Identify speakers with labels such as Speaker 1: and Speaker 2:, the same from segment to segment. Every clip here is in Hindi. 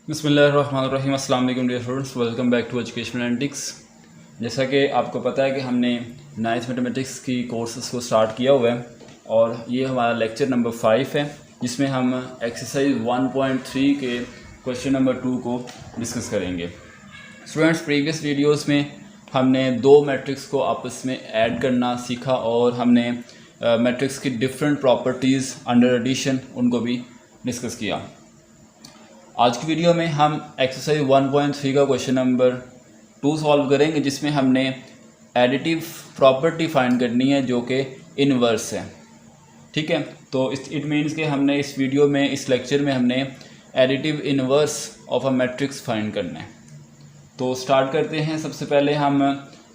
Speaker 1: बिस्मिल्लाहिर्रहमानिर्रहीम। अस्सलाम वालेकुम dear students, welcome back to educational analytics. जैसा कि आपको पता है कि हमने 9th मैथमेटिक्स की कोर्सेज को स्टार्ट किया हुआ है और ये हमारा लेक्चर नंबर 5 है, जिसमें हम एक्सरसाइज 1.3 के क्वेश्चन नंबर 2 को डिस्कस करेंगे। स्टूडेंट्स, प्रीवियस वीडियोस में हमने दो मैट्रिक्स को आपस में ऐड करना सीखा और हमने मैट्रिक्स की डिफरेंट प्रॉपर्टीज़ अंडर एडिशन उनको भी डिस्कस किया। आज की वीडियो में हम एक्सरसाइज 1.3 का क्वेश्चन नंबर 2 सॉल्व करेंगे, जिसमें हमने एडिटिव प्रॉपर्टी फाइंड करनी है जो कि इनवर्स है। ठीक है, तो इट मीन्स कि हमने इस वीडियो में, इस लेक्चर में हमने additive inverse of a matrix find करना है। तो स्टार्ट करते हैं। सबसे पहले हम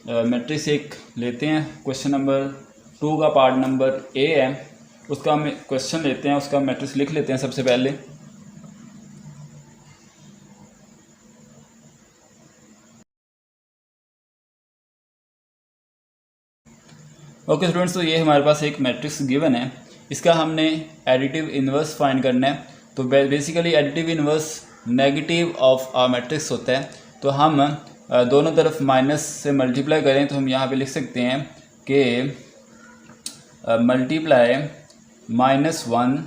Speaker 1: मैट्रिक्स एक लेते हैं। क्वेश्चन नंबर 2 का पार्ट नंबर ए है, उसका हम क्वेश्चन लेते हैं, उसका मैट्रिक्स लिख लेते हैं सबसे पहले। ओके स्टूडेंट्स, तो ये हमारे पास एक मैट्रिक्स गिवन है, इसका हमने एडिटिव इनवर्स फाइंड करना है। तो basically additive inverse negative of a matrix होता है। तो हम दोनों तरफ माइनस से मल्टीप्लाई करें तो हम यहाँ पे लिख सकते हैं कि मल्टीप्लाई -1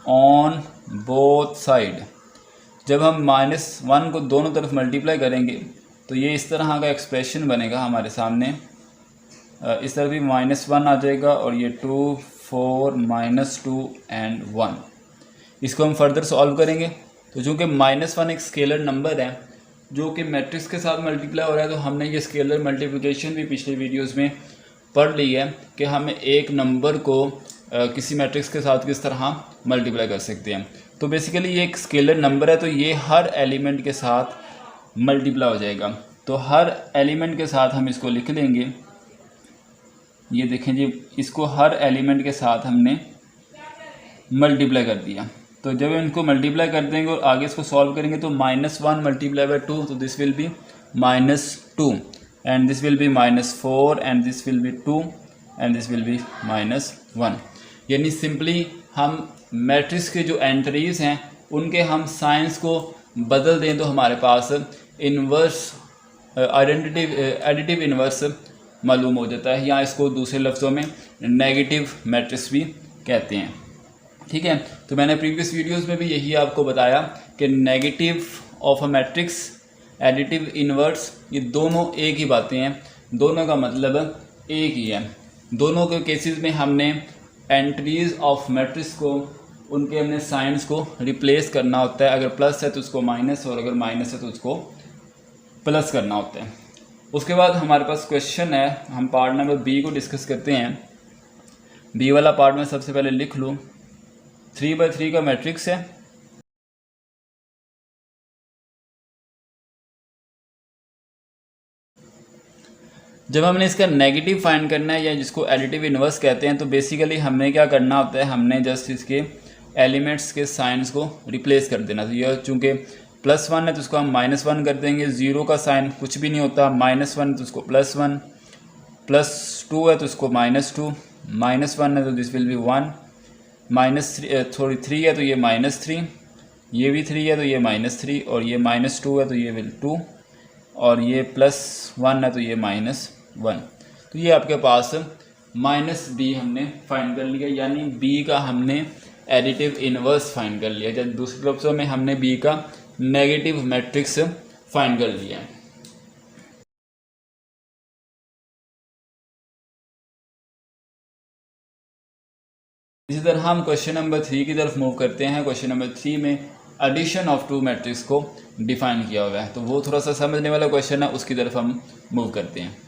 Speaker 1: ऑन बोथ साइड। जब हम -1 को दोनों तरफ मल्टीप्लाई करेंगे तो ये इस तरह का एक्सप्रेशन बनेगा हमारे सामने। इस तरफ भी -1 आ जाएगा और ये 2, 4, -2 एंड 1। इसको हम फर्दर सॉल्व करेंगे। तो चूँकि -1 एक स्केलर नंबर है जो कि मैट्रिक्स के साथ मल्टीप्लाई हो रहा है, तो हमने ये स्केलर मल्टीप्लिकेशन भी पिछले वीडियोस में पढ़ ली है कि हम एक नंबर को किसी मैट्रिक्स के साथ किस तरह मल्टीप्लाई कर सकते हैं। तो बेसिकली ये एक स्केलर नंबर है, तो ये हर एलिमेंट के साथ मल्टीप्लाई हो जाएगा। तो हर एलिमेंट के साथ हम इसको लिख लेंगे। ये देखें जी, इसको हर एलिमेंट के साथ हमने मल्टीप्लाई कर दिया। तो जब इनको मल्टीप्लाई कर देंगे और आगे इसको सॉल्व करेंगे तो -1 मल्टीप्लाई बाय 2, तो this will be -2 and this will be -4 and this will be 2 and this will be -1। यानी सिंपली हम मैट्रिक्स के जो एंट्रीज हैं उनके हम साइंस को बदल दें तो हमारे पास इनवर्स एडिटिव इनवर्स मालूम हो जाता है, या इसको दूसरे लफ्ज़ों में नेगेटिव मैट्रिक्स भी कहते हैं। ठीक है, तो मैंने प्रीवियस वीडियोस में भी यही आपको बताया कि negative of a matrix, additive inverse, ये दोनों एक ही बातें हैं, दोनों का मतलब एक ही है। दोनों के केसेस में हमने एंट्रीज ऑफ मैट्रिक्स को, उनके हमने साइंस को रिप्लेस करना होता है। अगर प्लस है तो उसको माइनस, और अगर माइनस है तो उसको प्लस करना होता है। उसके बाद हमारे पास क्वेश्चन है, हम पार्ट नंबर बी को डिस्कस करते हैं। बी वाला पार्ट में सबसे पहले लिख लूँ, 3/3 का मैट्रिक्स है। जब हमने इसका नेगेटिव फाइंड करना है, या जिसको एडिटिव इनवर्स कहते हैं, तो बेसिकली हमें क्या करना होता है, हमने जस्ट इसके एलिमेंट्स के साइंस को रिप्लेस कर देना। तो यह चूँकि +1 है तो उसको हम -1 कर देंगे। 0 का साइन कुछ भी नहीं होता। -1 है तो उसको +1, +2 है तो उसको -2, -1 है तो दिस विल बी 1, -3 है तो ये -3, ये भी 3 है तो ये -3, और ये -2 है तो ये विल 2, और ये +1 है तो ये -1। तो ये आपके पास -b हमने फाइंड कर लिया, यानी b का हमने एडिटिव इनवर्स फाइंड कर लिया। जब दूसरे लफ्ज़ों में हमने b का नेगेटिव मैट्रिक्स फाइंड कर लिया है। इसी तरह हम क्वेश्चन नंबर 3 की तरफ मूव करते हैं। क्वेश्चन नंबर 3 में एडिशन ऑफ टू मैट्रिक्स को डिफाइन किया हुआ है, तो वो थोड़ा सा समझने वाला क्वेश्चन है, उसकी तरफ हम मूव करते हैं।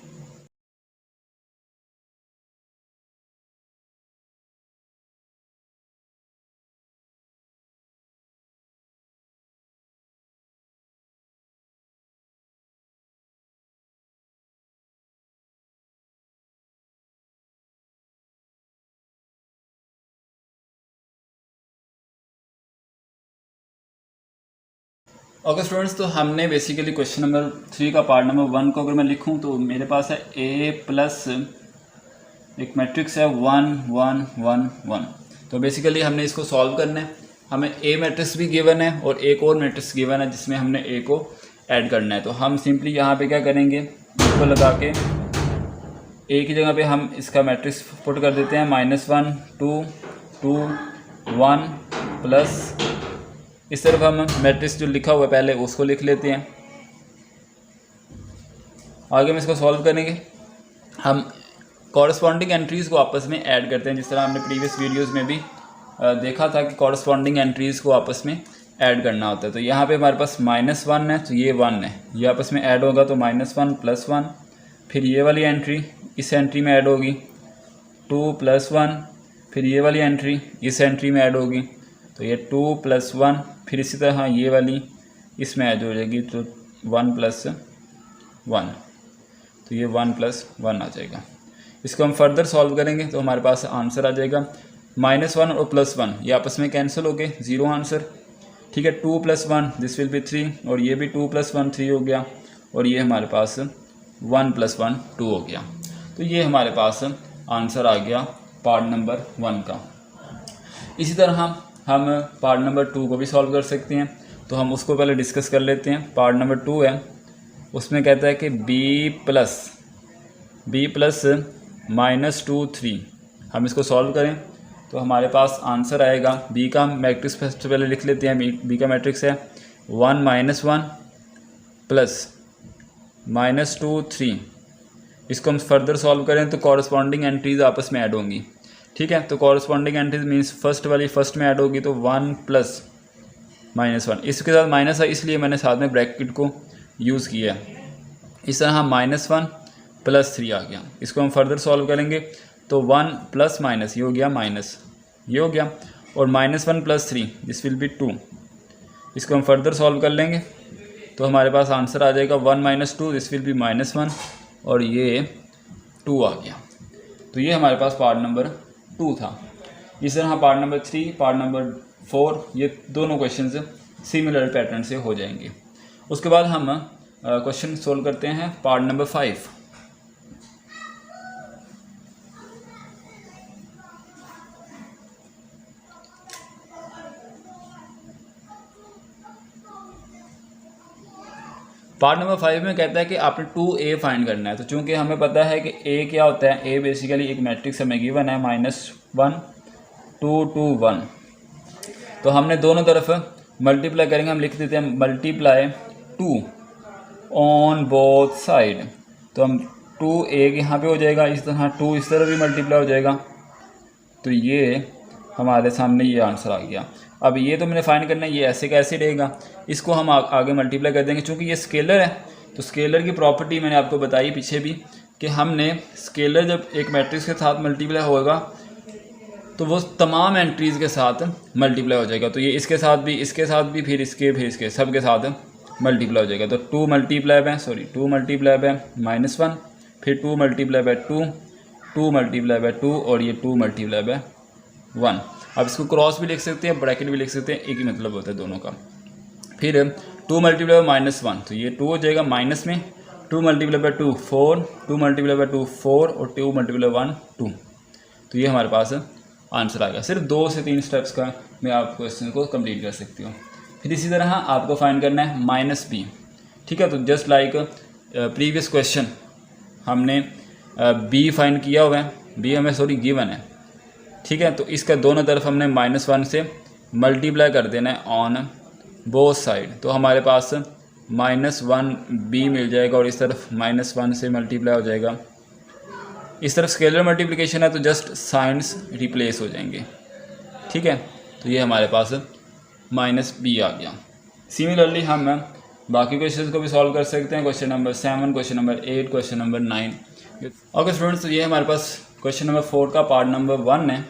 Speaker 1: ओके स्टूडेंट्स, तो हमने बेसिकली क्वेश्चन नंबर 3 का पार्ट नंबर 1 को अगर मैं लिखूं तो मेरे पास है A प्लस एक मैट्रिक्स है 1 1 1 1। तो बेसिकली हमने इसको सॉल्व करना है। हमें ए मैट्रिक्स भी गिवन है और एक और मैट्रिक्स गिवन है जिसमें हमने ए को ऐड करना है। तो हम सिंपली यहाँ पे क्या करेंगे, इसको लगा के ए की जगह पे हम इसका मैट्रिक्स पुट कर देते हैं -1 2 2 1 प्लस इस तरफ हम मैट्रिक्स जो लिखा हुआ है पहले उसको लिख लेते हैं। आगे हम इसको सॉल्व करेंगे, हम कॉरस्पॉन्डिंग एंट्रीज़ को आपस में ऐड करते हैं, जिस तरह हमने प्रीवियस वीडियोस में भी देखा था कि कॉरस्पॉन्डिंग एंट्रीज़ को आपस में ऐड करना होता है। तो यहाँ पे हमारे पास -1 है तो ये 1 है, ये आपस में ऐड होगा तो -1 + 1, फिर ये वाली एंट्री इस एंट्री में ऐड होगी 2 + 1, फिर ये वाली एंट्री इस एंट्री में ऐड होगी तो ये 2 + 1, फिर इसी तरह ये वाली इसमें ऐड हो जाएगी तो 1 + 1, तो ये 1 + 1 आ जाएगा। इसको हम फर्दर सॉल्व करेंगे तो हमारे पास आंसर आ जाएगा -1 और +1 ये आपस में कैंसिल हो गए, 0 आंसर। ठीक है, 2 + 1 दिस विल बी 3 और ये भी 2 + 1 3 हो गया और ये हमारे पास 1 + 1 2 हो गया। तो ये हमारे पास आंसर आ गया पार्ट नंबर 1 का। इसी तरह हम पार्ट नंबर 2 को भी सॉल्व कर सकते हैं, तो हम उसको पहले डिस्कस कर लेते हैं। पार्ट नंबर 2 है, उसमें कहता है कि b + -2 3, हम इसको सॉल्व करें तो हमारे पास आंसर आएगा, b का मैट्रिक्स सबसे पहले लिख लेते हैं। b का मैट्रिक्स है 1 - 1 प्लस -2 3। इसको हम फर्दर सॉल्व करें तो कॉरस्पॉन्डिंग एंट्रीज आपस में ऐड होंगी। ठीक है, तो कॉरस्पॉन्डिंग एंट्रीज मीन्स फर्स्ट वाली फर्स्ट में ऐड होगी तो 1 + -1, इसके साथ माइनस है इसलिए मैंने साथ में ब्रैकेट को यूज़ किया है। इस तरह -1 + 3 आ गया। इसको हम फर्दर सॉल्व करेंगे तो 1 + माइनस ये हो गया माइनस, ये हो गया और -1 + 3 दिस विल बी 2। इसको हम फर्दर सॉल्व कर लेंगे तो हमारे पास आंसर आ जाएगा 1 - 2 दिस विल बी -1 और ये 2 आ गया। तो ये हमारे पास पार्ट नंबर 2 था। इस तरह पार्ट नंबर 3 पार्ट नंबर 4 ये दोनों क्वेश्चंस सिमिलर पैटर्न से हो जाएंगे। उसके बाद हम क्वेश्चन सोल्व करते हैं पार्ट नंबर 5। पार्ट नंबर 5 में कहता है कि आपने 2a फाइंड करना है। तो चूंकि हमें पता है कि a क्या होता है, a बेसिकली एक मैट्रिक्स हमें गिवन है -1 2 2 1, तो हमने दोनों तरफ मल्टीप्लाई करेंगे। हम लिख देते हैं मल्टीप्लाई 2 ऑन बोथ साइड, तो हम 2a यहाँ पे हो जाएगा, इस तरह 2 इस तरह भी मल्टीप्लाई हो जाएगा। तो ये हमारे सामने ये आंसर आ गया। अब ये तो मैंने फाइंड करना है ये ऐसे कैसे रहेगा, इसको हम आगे मल्टीप्लाई कर देंगे। चूँकि ये स्केलर है तो स्केलर की प्रॉपर्टी मैंने आपको बताई पीछे भी कि हमने स्केलर जब एक मैट्रिक्स के साथ मल्टीप्लाई होगा तो वो तमाम एंट्रीज़ के साथ मल्टीप्लाई हो जाएगा। तो ये इसके साथ भी फिर इसके सब के साथ मल्टीप्लाई हो जाएगा। तो 2 मल्टीप्लाई बाय -1, फिर 2 मल्टीप्लाई बाय 2, 2 मल्टीप्लाई बाय 2 और ये 2 मल्टीप्लाई बाय 1। अब इसको क्रॉस भी लिख सकते हैं, ब्रैकेट भी लिख सकते हैं, एक ही मतलब होता है दोनों का। फिर 2 मल्टीप्लाई बाय -1 तो ये 2 हो जाएगा माइनस में, 2 मल्टीप्लाई बाय 2 4, 2 मल्टीप्लाई बाय 2 4 और 2 मल्टीप्लाई 1 2। तो ये हमारे पास आंसर आ गया। सिर्फ 2 से 3 स्टेप्स का मैं आप क्वेश्चन को कंप्लीट कर सकती हूँ। फिर इसी तरह आपको फाइंड करना है -b। ठीक है, तो जस्ट लाइक प्रीवियस क्वेश्चन हमने b फाइंड किया हुआ है, b हमें गिवन है। ठीक है, तो इसका दोनों तरफ हमने -1 से मल्टीप्लाई कर देना है ऑन बोथ साइड, तो हमारे पास -1b मिल जाएगा और इस तरफ -1 से मल्टीप्लाई हो जाएगा। इस तरफ स्केलर मल्टीप्लिकेशन है तो जस्ट साइंस रिप्लेस हो जाएंगे। ठीक है, तो ये हमारे पास -b आ गया। सिमिलरली हम बाकी क्वेश्चंस को भी सॉल्व कर सकते हैं, question number 7, question number 8, question number 9। Okay students, तो ये हमारे पास क्वेश्चन नंबर 4 का पार्ट नंबर 1 है,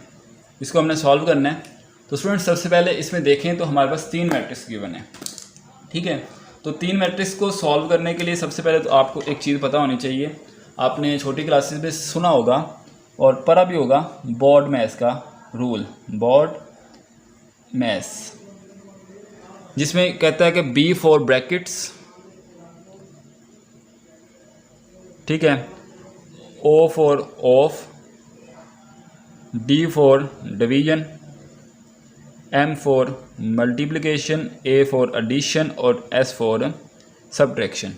Speaker 1: इसको हमने सॉल्व करना है। तो स्टूडेंट्स सबसे पहले इसमें देखें तो हमारे पास 3 मैट्रिक्स गिवन है। ठीक है, तो 3 मैट्रिक्स को सॉल्व करने के लिए सबसे पहले तो आपको एक चीज़ पता होनी चाहिए, आपने छोटी क्लासेस में सुना होगा और पढ़ा भी होगा बोर्ड मैथ्स का रूल, बोर्ड मैथ्स, जिसमें कहता है कि B फॉर ब्रैकेट्स, ठीक है, O for of, D for division, M for multiplication, A for addition और S फॉर सब्ट्रैक्शन।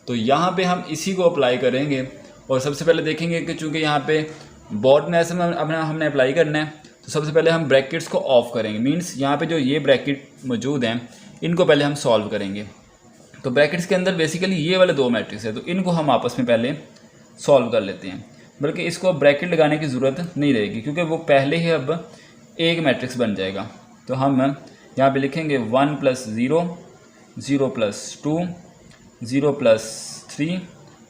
Speaker 1: तो यहाँ पे हम इसी को अप्लाई करेंगे और सबसे पहले देखेंगे कि चूँकि यहाँ पे बोर्ड में ऐसे में हमने अप्लाई करना है, तो सबसे पहले हम ब्रैकेट्स को ऑफ करेंगे। मींस यहाँ पे जो ये ब्रैकेट मौजूद हैं इनको पहले हम सॉल्व करेंगे। तो ब्रैकेट्स के अंदर बेसिकली ये वाले दो मैट्रिक्स है, तो इनको हम आपस में पहले सॉल्व कर लेते हैं। बल्कि इसको ब्रैकेट लगाने की ज़रूरत नहीं रहेगी क्योंकि वो पहले ही अब एक मैट्रिक्स बन जाएगा। तो हम यहाँ पे लिखेंगे 1 + 0, 0 + 2, 0 + 3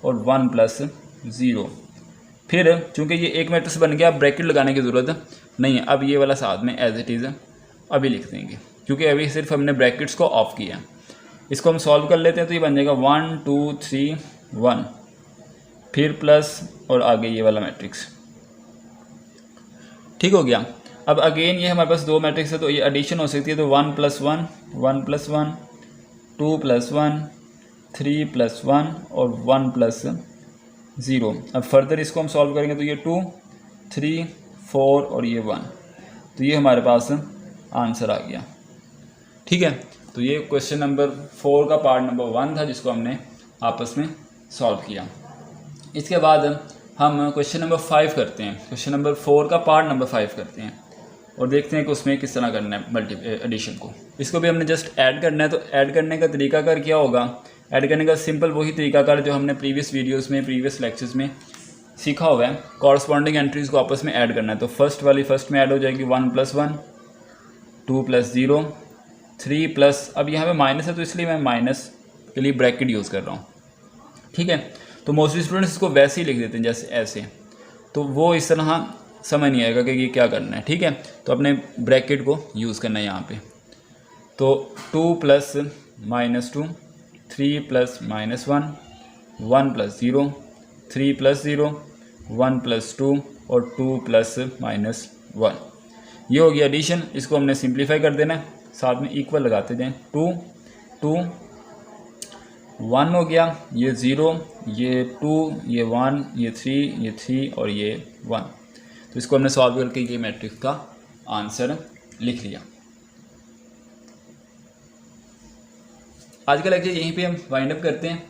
Speaker 1: और 1 + 0। फिर चूँकि ये एक मैट्रिक्स बन गया, अब ब्रैकेट लगाने की ज़रूरत नहीं है। अब ये वाला साथ में एज इट इज़ अभी लिख देंगे क्योंकि अभी सिर्फ हमने ब्रैकेट्स को ऑफ किया है। इसको हम सॉल्व कर लेते हैं तो ये बन जाएगा 1 2 3 1, फिर प्लस और आगे ये वाला मैट्रिक्स। ठीक हो गया। अब अगेन ये हमारे पास दो मैट्रिक्स है तो ये एडिशन हो सकती है, तो 1 + 1, 1 + 1, 2 + 1, 3 + 1 और 1 + 0। अब फर्दर इसको हम सॉल्व करेंगे तो ये 2 3 4 और ये 1, तो ये हमारे पास आंसर आ गया। ठीक है, तो ये क्वेश्चन नंबर 4 का पार्ट नंबर 1 था जिसको हमने आपस में सॉल्व किया। इसके बाद हम क्वेश्चन नंबर 5 करते हैं। क्वेश्चन नंबर 4 का पार्ट नंबर 5 करते हैं और देखते हैं कि उसमें किस तरह करना है एडिशन को। इसको भी हमने जस्ट ऐड करना है। तो ऐड करने का तरीकाकार क्या होगा? ऐड करने का सिंपल वही तरीकाकार जो हमने प्रीवियस वीडियोस में, प्रीवियस लेक्चर्स में सीखा हुआ है। कॉरस्पॉन्डिंग एंट्रीज़ को आपस में ऐड करना है। तो फर्स्ट वाली फर्स्ट में ऐड हो जाएगी 1 + 1, 2 + 0, 3 प्लस, अब यहाँ पे माइनस है तो इसलिए मैं माइनस के लिए ब्रैकेट यूज़ कर रहा हूँ। ठीक है, तो मोस्टली स्टूडेंट्स इसको वैसे ही लिख देते हैं जैसे ऐसे, तो वो इस तरह समझ नहीं आएगा कि ये क्या करना है। ठीक है, तो अपने ब्रैकेट को यूज़ करना है यहाँ पे। तो 2 + -2, 3 + -1, 1 + 0, 3 + 0, 1 + 2 और 2 + -1। ये हो गया एडिशन। इसको हमने सिंप्लीफाई कर देना है, साथ में इक्वल लगाते जाएं। 2 2 1 हो गया, ये 0, ये 2, ये 1, ये 3, ये 3 और ये 1। तो इसको हमने सॉल्व करके ये मैट्रिक्स का आंसर लिख लिया। आज का लेक्चर यहीं पे हम वाइंड अप करते हैं।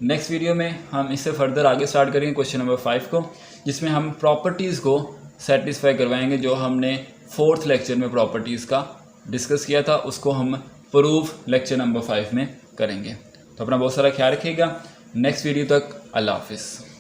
Speaker 1: नेक्स्ट वीडियो में हम इससे फर्दर आगे स्टार्ट करेंगे क्वेश्चन नंबर 5 को, जिसमें हम प्रॉपर्टीज़ को सेटिस्फाई करवाएंगे। जो हमने 4th लेक्चर में प्रॉपर्टीज़ का डिस्कस किया था उसको हम प्रूफ लेक्चर नंबर 5 में करेंगे। तो अपना बहुत सारा ख्याल रखिएगा। नेक्स्ट वीडियो तक अल्लाह हाफिज़।